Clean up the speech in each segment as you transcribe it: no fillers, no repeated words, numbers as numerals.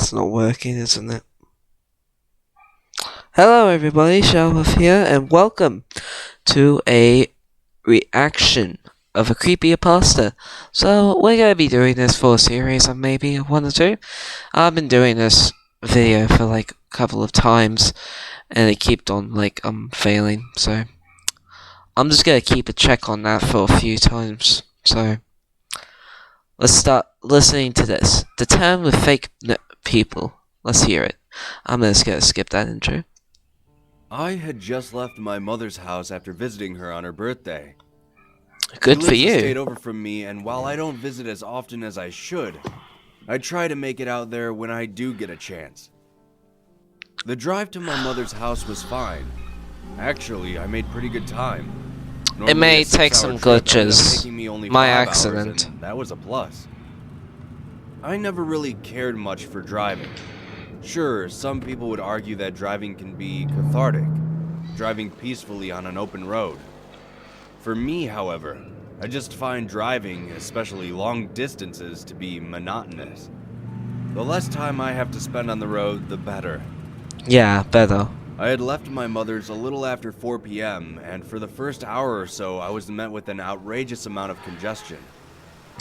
It's not working, isn't it? Hello everybody, Shelf here, and welcome to a reaction of a creepypasta. So, we're going to be doing this for a series of maybe one or two. I've been doing this video for like a couple of times, and it kept on failing, so I'm just going to keep a check on that for a few times. So, let's start listening to this. The Town with Fake People. Let's hear it. I'm just going to skip that intro. I had just left my mother's house after visiting her on her birthday. Good for She you. stayed over from me, and while I don't visit as often as I should, I try to make it out there when I do get a chance. The drive to my mother's house was fine. Actually, I made pretty good time. It may take some glitches. My accident. That was a plus. I never really cared much for driving. Sure, some people would argue that driving can be cathartic, driving peacefully on an open road. For me, however, I just find driving, especially long distances, to be monotonous. The less time I have to spend on the road, the better. Yeah, better. I had left my mother's a little after 4 p.m., and for the first hour or so, I was met with an outrageous amount of congestion.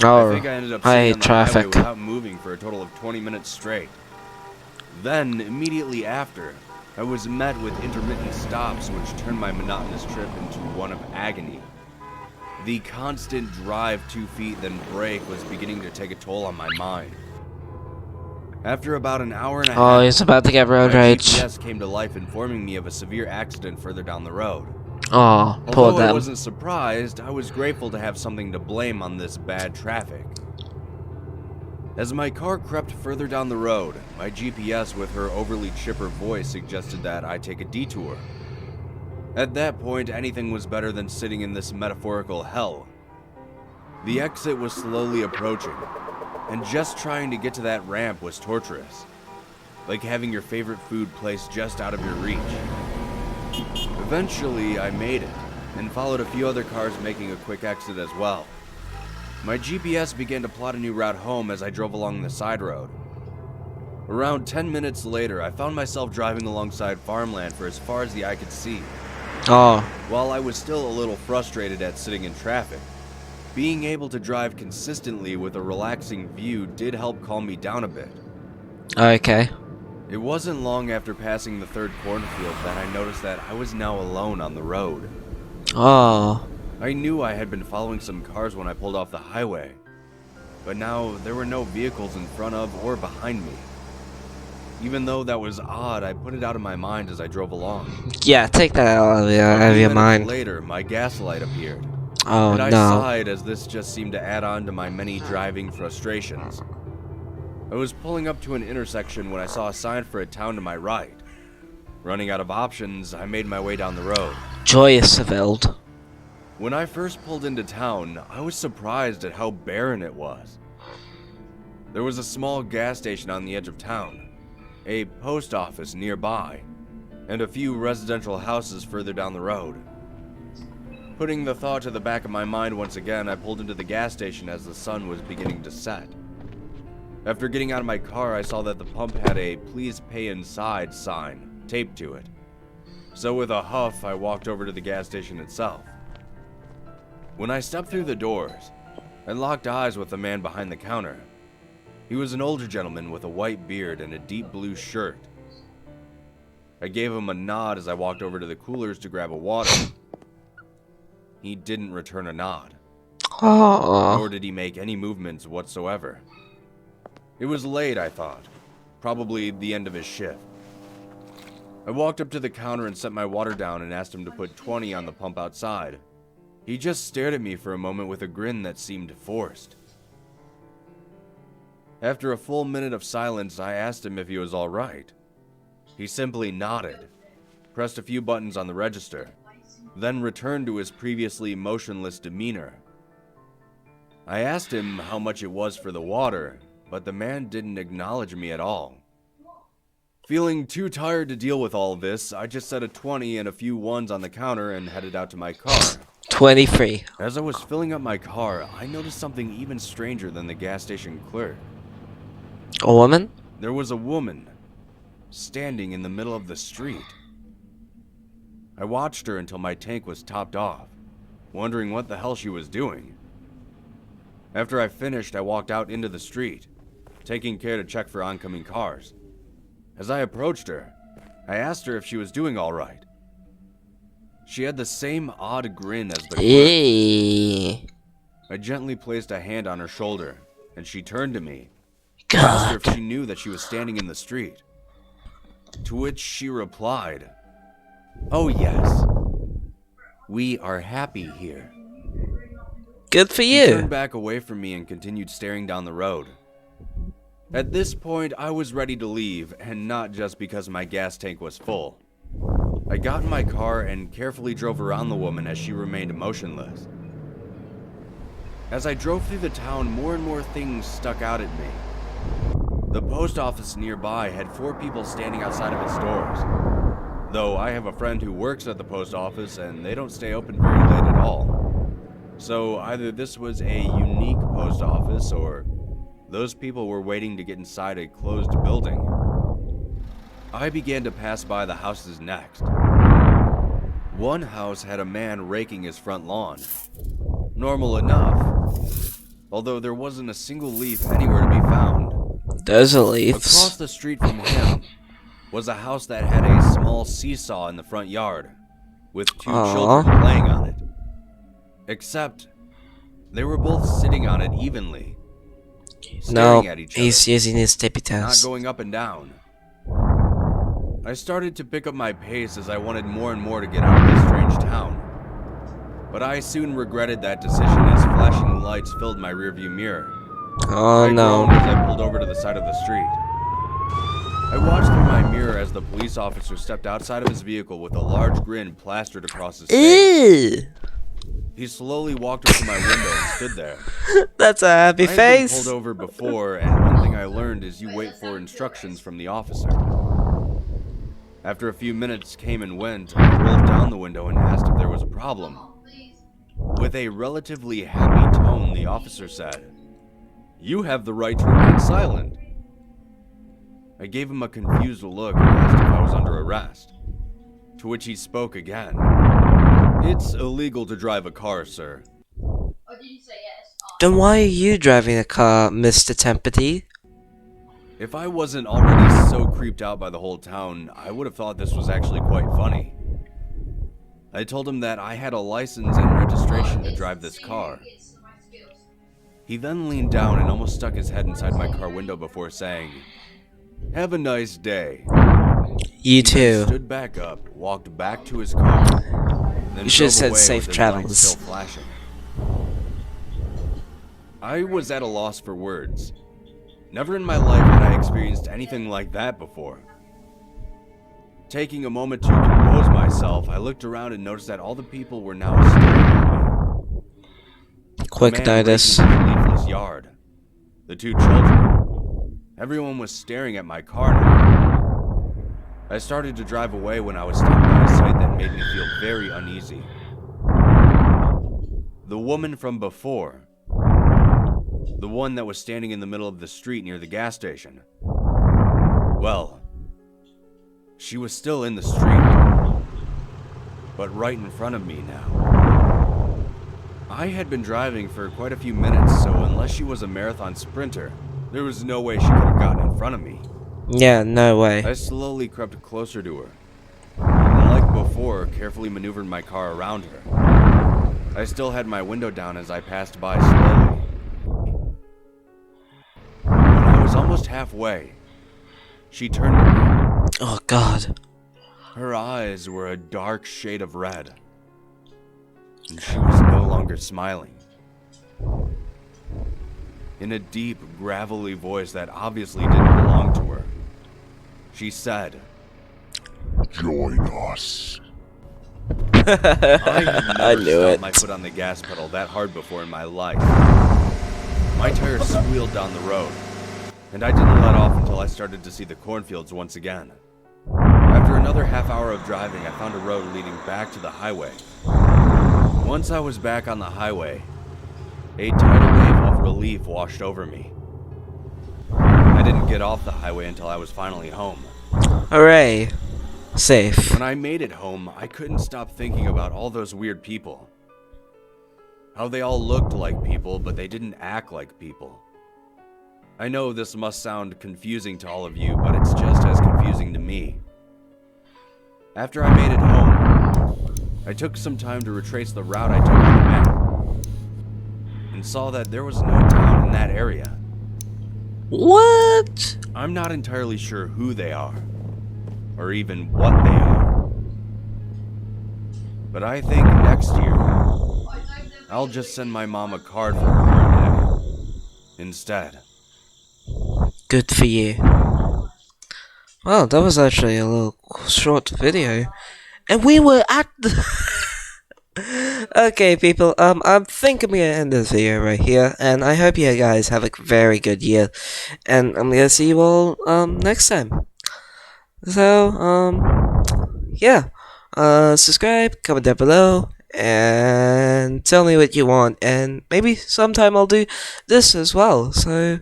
Oh, I think I ended up I sitting hate on the highway traffic. without moving for a total of 20 minutes straight. Then, immediately after, I was met with intermittent stops which turned my monotonous trip into one of agony. The constant drive 2 feet then brake was beginning to take a toll on my mind. After about an hour and a half, Oh, he's about to get road my rage. GPS came to life informing me of a severe accident further down the road. Oh, poor Although I them. wasn't surprised, I was grateful to have something to blame on this bad traffic. As my car crept further down the road, my GPS with her overly chipper voice suggested that I take a detour. At that point, anything was better than sitting in this metaphorical hell. The exit was slowly approaching, and just trying to get to that ramp was torturous, like having your favorite food placed just out of your reach. Eventually, I made it, and followed a few other cars making a quick exit as well. My GPS began to plot a new route home as I drove along the side road. Around 10 minutes later, I found myself driving alongside farmland for as far as the eye could see. Oh, While I was still a little frustrated at sitting in traffic, being able to drive consistently with a relaxing view did help calm me down a bit. okay. It wasn't long after passing the third cornfield that I noticed that I was now alone on the road. Oh, I knew I had been following some cars when I pulled off the highway, but now there were no vehicles in front of or behind me. Even though that was odd, I put it out of my mind as I drove along. yeah, take that out of A your few minutes mind. later, my gas light appeared, Oh, and I no. sighed as this just seemed to add on to my many driving frustrations. I was pulling up to an intersection when I saw a sign for a town to my right. Running out of options, I made my way down the road. Joyeusveld. When I first pulled into town, I was surprised at how barren it was. There was a small gas station on the edge of town, a post office nearby, and a few residential houses further down the road. Putting the thought to the back of my mind once again, I pulled into the gas station as the sun was beginning to set. After getting out of my car, I saw that the pump had a "Please pay inside" sign taped to it. So with a huff, I walked over to the gas station itself. When I stepped through the doors, I locked eyes with the man behind the counter. He was an older gentleman with a white beard and a deep blue shirt. I gave him a nod as I walked over to the coolers to grab a water. He didn't return a nod, nor Oh, did he make any movements whatsoever. It was late, I thought, probably the end of his shift. I walked up to the counter and set my water down and asked him to put 20 on the pump outside. He just stared at me for a moment with a grin that seemed forced. After a full minute of silence, I asked him if he was all right. He simply nodded, pressed a few buttons on the register, then returned to his previously motionless demeanor. I asked him how much it was for the water, but the man didn't acknowledge me at all. Feeling too tired to deal with all this, I just set a 20 and a few ones on the counter and headed out to my car. 23. As I was filling up my car, I noticed something even stranger than the gas station clerk. A woman? there was a woman standing in the middle of the street. I watched her until my tank was topped off, wondering what the hell she was doing. After I finished, I walked out into the street, taking care to check for oncoming cars. As I approached her, I asked her if she was doing all right. She had the same odd grin as the clerk. Eee. I gently placed a hand on her shoulder, and she turned to me. I asked her if she knew that she was standing in the street. To which she replied, "Oh yes, we are happy here." Good for She you. turned back away from me and continued staring down the road. At this point, I was ready to leave, and not just because my gas tank was full. I got in my car and carefully drove around the woman as she remained motionless. As I drove through the town, more and more things stuck out at me. The post office nearby had 4 people standing outside of its doors. Though I have a friend who works at the post office and they don't stay open very late at all. So either this was a unique post office or those people were waiting to get inside a closed building. I began to pass by the houses next. One house had a man raking his front lawn. Normal enough, although there wasn't a single leaf anywhere to be found. Those are Across leaves. the street from him was a house that had a small seesaw in the front yard, with 2 Aww. children playing on it. Except, they were both sitting on it evenly, No, staring at each other, he's using his tippy not toes. going up and down. I started to pick up my pace as I wanted more and more to get out of this strange town. But I soon regretted that decision as flashing lights filled my rearview mirror. Oh I no. groaned as I pulled over to the side of the street. I watched through my mirror as the police officer stepped outside of his vehicle with a large grin plastered across his face. Ew. He slowly walked up to my window and stood there. That's a happy I had been face. pulled over before, and one thing I learned is you wait for instructions from the officer. After a few minutes came and went, I rolled down the window and asked if there was a problem. With a relatively happy tone, the officer said, "You have the right to remain silent." I gave him a confused look and asked if I was under arrest. To which he spoke again. "It's illegal to drive a car, sir." Then why are you driving a car, Mr. Tempety? If I wasn't already so creeped out by the whole town, I would have thought this was actually quite funny. I told him that I had a license and registration to drive this car. He then leaned down and almost stuck his head inside my car window before saying, "Have a nice day." You He then too. stood back up, walked back to his car, then You should have drove said away safe with his lights travels. still flashing. I was at a loss for words. Never in my life had I experienced anything like that before. Taking a moment to compose myself, I looked around and noticed that all the people were now staring at me. Quick The man notice. raking the leafless yard. The 2 children. Everyone was staring at my car now. I started to drive away when I was stopped by a sight that made me feel very uneasy. The woman from before. The one that was standing in the middle of the street near the gas station. Well, she was still in the street, but right in front of me now. I had been driving for quite a few minutes, so unless she was a marathon sprinter, there was no way she could have gotten in front of me. Yeah, no way. I slowly crept closer to her, and like before, carefully maneuvered my car around her. I still had my window down as I passed by slowly. When I was almost halfway, she turned to me. Oh god. Her eyes were a dark shade of red, and she was no longer smiling. In a deep, gravelly voice that obviously didn't belong to her, she said, Join us. I had never I knew stomped it. my foot on the gas pedal that hard before in my life. My tires squealed down the road, and I didn't let off until I started to see the cornfields once again. After another half hour of driving, I found a road leading back to the highway. Once I was back on the highway, a tidal wave of relief washed over me. I didn't couldn't get off the highway until I was finally home. Hooray. Safe. When I made it home, I couldn't stop thinking about all those weird people. How they all looked like people, but they didn't act like people. I know this must sound confusing to all of you, but it's just as confusing to me. After I made it home, I took some time to retrace the route I took on the map, and saw that there was no town in that area. What? I'm not entirely sure who they are, or even what they are. But I think next year, I'll just send my mom a card for her birthday instead. Good for you. Well, that was actually a little short video. And we were at the... Okay, people, I think I'm gonna end this video right here, and I hope you guys have a very good year, and I'm gonna see you all, next time. So, yeah, subscribe, comment down below, and tell me what you want, and maybe sometime I'll do this as well, so,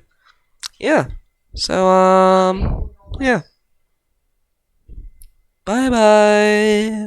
yeah. So, yeah. Bye-bye.